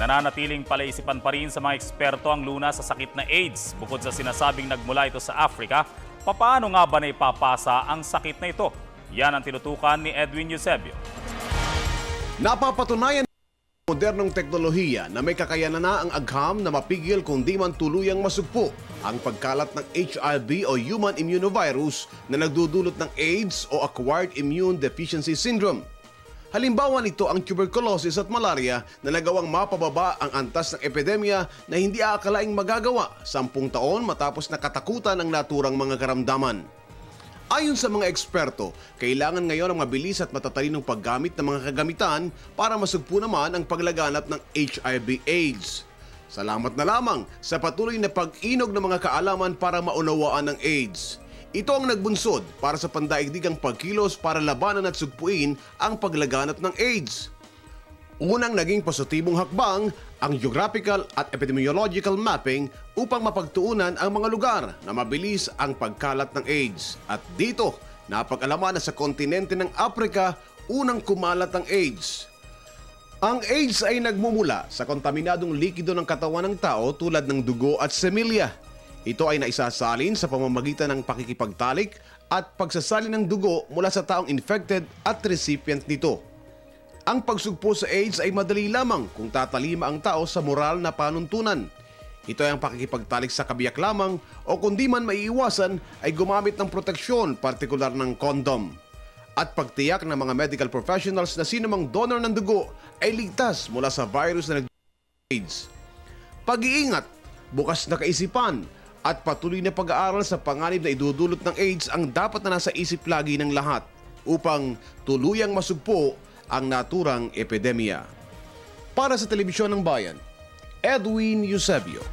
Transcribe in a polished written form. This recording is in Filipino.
Nananatiling palaisipan pa rin sa mga eksperto ang lunas sa sakit na AIDS. Bukod sa sinasabing nagmula ito sa Africa, papaano nga ba na ipapasa ang sakit na ito? Yan ang tinutukan ni Edwin Eusebio. Napapatunayan ng modernong teknolohiya na may kakayanan na ang agham na mapigil kung di man tuluyang masugpo ang pagkalat ng HIV o Human Immunovirus na nagdudulot ng AIDS o Acquired Immune Deficiency Syndrome. Halimbawa nito ang tuberculosis at malaria na nagawang mapababa ang antas ng epidemya na hindi aakalaing magagawa 10 taon matapos nakatakutan ang naturang mga karamdaman. Ayon sa mga eksperto, kailangan ngayon ang mabilis at matatalinong paggamit ng mga kagamitan para masugpo naman ang paglaganap ng HIV/AIDS. Salamat na lamang sa patuloy na pag-inog ng mga kaalaman para maunawaan ang AIDS. Ito ang nagbunsod para sa pandaigdigang pagkilos para labanan at sugpuin ang paglaganap ng AIDS. Unang naging positibong hakbang ang geographical at epidemiological mapping upang mapagtuunan ang mga lugar na mabilis ang pagkalat ng AIDS. At dito, napag-alaman na sa kontinente ng Africa, unang kumalat ang AIDS. Ang AIDS ay nagmumula sa kontaminadong likido ng katawan ng tao tulad ng dugo at semilya. Ito ay naisasalin sa pamamagitan ng pakikipagtalik at pagsasalin ng dugo mula sa taong infected at recipient nito. Ang pagsugpo sa AIDS ay madali lamang kung tatalima ang tao sa moral na panuntunan. Ito ay ang pakikipagtalik sa kabiyak lamang o kung di man maiiwasan ay gumamit ng proteksyon, partikular ng kondom. At pagtiyak ng mga medical professionals na sinumang donor ng dugo ay ligtas mula sa virus na nag-AIDS. Pag-iingat, bukas na kaisipan, at patuloy na pag-aaral sa panganib na idudulot ng AIDS ang dapat na nasa isip lagi ng lahat upang tuluyang masugpo ang naturang epidemya. Para sa Telebisyon ng Bayan, Edwin Eusebio.